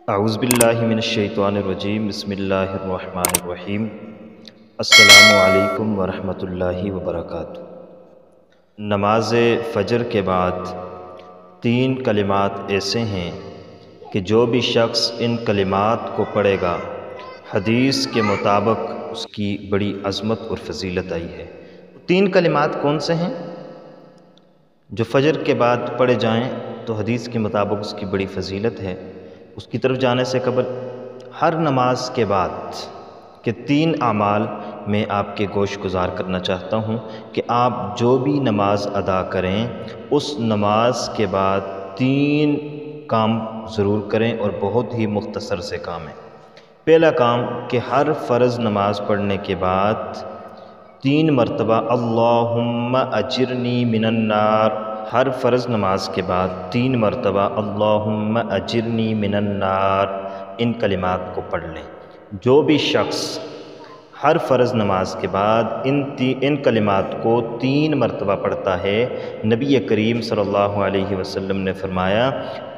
اعوذ باللہ من الشیطان الرجیم بسم اللہ الرحمن الرحیم السلام علیکم ورحمۃ اللہ وبرکاتہ۔ نماز فجر کے بعد 3 کلمات ایسے ہیں کہ جو بھی شخص ان کلمات کو پڑھے گا حدیث کے مطابق اس کی بڑی عظمت اور فضیلت آئی ہے۔ 3 کلمات کون سے ہیں جو فجر کے بعد پڑھے جائیں تو حدیث کے مطابق اس کی بڑی فضیلت ہے؟ اس کی طرف جانے سے قبل ہر نماز کے بعد کے 3 اعمال میں آپ کے گوش گزار کرنا چاہتا ہوں کہ آپ جو بھی نماز ادا کریں اس نماز کے بعد 3 کام ضرور کریں اور بہت ہی مختصر سے کام ہیں۔ پہلا کام کہ ہر فرض نماز پڑھنے کے بعد 3 مرتبہ اللہم اجرنی من النار، ہر فرض نماز کے بعد 3 مرتبہ اللہم اجرنی من النار ان کلمات کو پڑھ لیں۔ جو بھی شخص ہر فرض نماز کے بعد ان کلمات کو 3 مرتبہ پڑھتا ہے، نبی کریم صلی اللہ علیہ وسلم نے فرمایا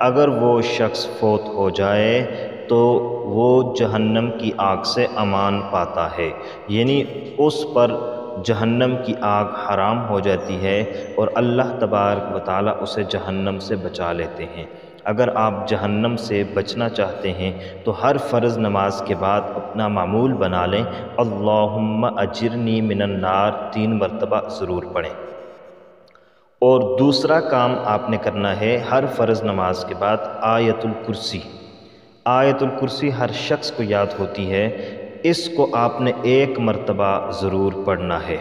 اگر وہ شخص فوت ہو جائے تو وہ جہنم کی آگ سے امان پاتا ہے، یعنی اس پر جہنم کی آگ حرام ہو جاتی ہے اور اللہ تبارک و تعالیٰ اسے جہنم سے بچا لیتے ہیں۔ اگر آپ جہنم سے بچنا چاہتے ہیں تو ہر فرض نماز کے بعد اپنا معمول بنا لیں، اللہم اجرنی من النار 3 مرتبہ ضرور پڑھیں۔ اور دوسرا کام آپ نے کرنا ہے، ہر فرض نماز کے بعد آیت الکرسی، آیت الکرسی ہر شخص کو یاد ہوتی ہے، اس کو آپ نے 1 مرتبہ ضرور پڑھنا ہے۔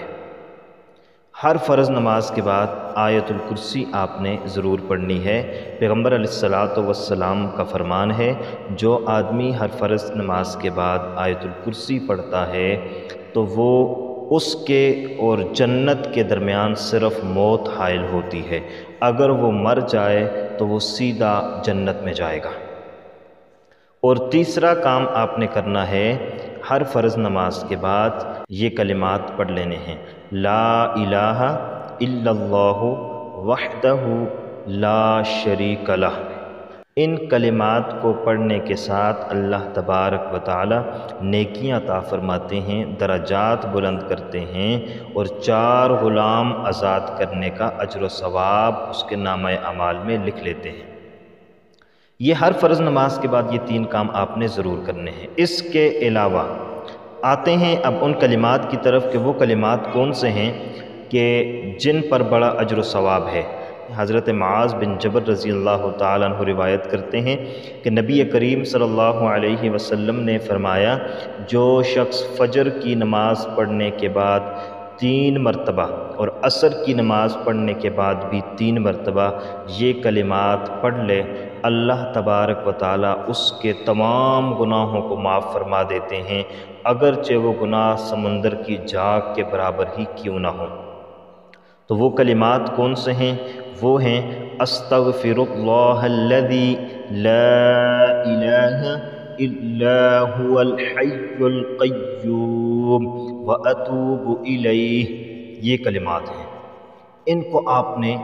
ہر فرض نماز کے بعد آیت الکرسی آپ نے ضرور پڑھنی ہے۔ پیغمبر علیہ الصلوۃ والسلام کا فرمان ہے جو آدمی ہر فرض نماز کے بعد آیت الکرسی پڑھتا ہے تو وہ اس کے اور جنت کے درمیان صرف موت حائل ہوتی ہے، اگر وہ مر جائے تو وہ سیدھا جنت میں جائے گا۔ اور تیسرا کام آپ نے کرنا ہے، ہر فرض نماز کے بعد یہ کلمات پڑھ لینے ہیں، لا الہ الا اللہ وحدہ لا شریک لہ۔ ان کلمات کو پڑھنے کے ساتھ اللہ تبارک و تعالی نیکیاں عطا فرماتے ہیں، درجات بلند کرتے ہیں اور 4 غلام آزاد کرنے کا اجر و ثواب اس کے نامہ اعمال میں لکھ لیتے ہیں۔ یہ ہر فرض نماز کے بعد یہ 3 کام آپ نے ضرور کرنے ہیں۔ اس کے علاوہ آتے ہیں اب ان کلمات کی طرف کہ وہ کلمات کون سے ہیں کہ جن پر بڑا اجر و ثواب ہے۔ حضرت معاذ بن جبل رضی اللہ تعالیٰ عنہ روایت کرتے ہیں کہ نبی کریم صلی اللہ علیہ وسلم نے فرمایا جو شخص فجر کی نماز پڑھنے کے بعد 3 مرتبہ اور عصر کی نماز پڑھنے کے بعد بھی 3 مرتبہ یہ کلمات پڑھ لے، اللہ تبارک و تعالیٰ اس کے تمام گناہوں کو معاف فرما دیتے ہیں، اگرچہ وہ گناہ سمندر کی جھاگ کے برابر ہی کیوں نہ ہوں۔ تو وہ کلمات کون سے ہیں؟ وہ ہیں استغفر اللہ الذی لا الہ الا هو الحی القیوم واتوب الیہ، یہ کلمات ہیں۔ ان کو آپ نے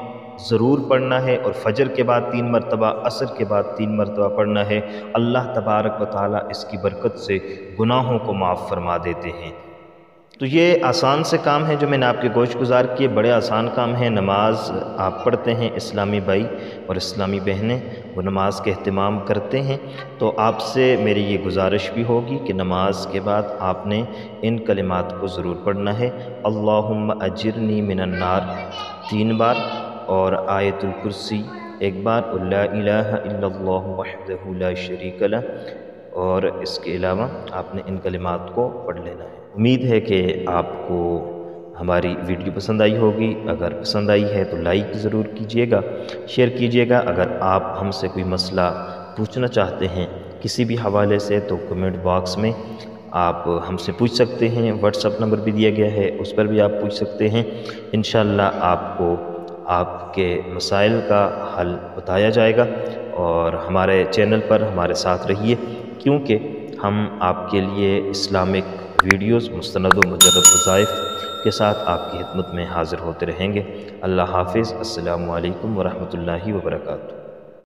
ضرور پڑھنا ہے اور فجر کے بعد 3 مرتبہ، عصر کے بعد 3 مرتبہ پڑھنا ہے، اللہ تبارک و تعالیٰ اس کی برکت سے گناہوں کو معاف فرما دیتے ہیں۔ تو یہ آسان سے کام ہیں جو میں نے آپ کے گوش گزار کیے، بڑے آسان کام ہیں۔ نماز آپ پڑھتے ہیں، اسلامی بھائی اور اسلامی بہنیں وہ نماز کے اہتمام کرتے ہیں، تو آپ سے میری یہ گزارش بھی ہوگی کہ نماز کے بعد آپ نے ان کلمات کو ضرور پڑھنا ہے، اللہم اجرنی من النار 3 بار اور آیت الکرسی 1 بار اور لا الہ الا اللہ وحدہ لا شریک لہ، اور اس کے علاوہ آپ نے ان کلمات کو پڑھ لینا ہے۔ امید ہے کہ آپ کو ہماری ویڈیو پسند آئی ہوگی، اگر پسند آئی ہے تو لائک ضرور کیجیے گا، شیئر کیجیے گا۔ اگر آپ ہم سے کوئی مسئلہ پوچھنا چاہتے ہیں کسی بھی حوالے سے تو کمنٹ باکس میں آپ ہم سے پوچھ سکتے ہیں، واٹس ایپ نمبر بھی دیا گیا ہے، اس پر بھی آپ پوچھ سکتے ہیں۔ انشاءاللہ آپ کو آپ کے مسائل کا حل بتایا جائے گا، اور ہمارے چینل پر ہمارے ساتھ رہیے کیونکہ ہم آپ کے لیے اسلامک ویڈیوز مستند و مجرد وظائف کے ساتھ آپ کی خدمت میں حاضر ہوتے رہیں گے۔ اللہ حافظ، السلام علیکم ورحمۃ اللہ وبرکاتہ۔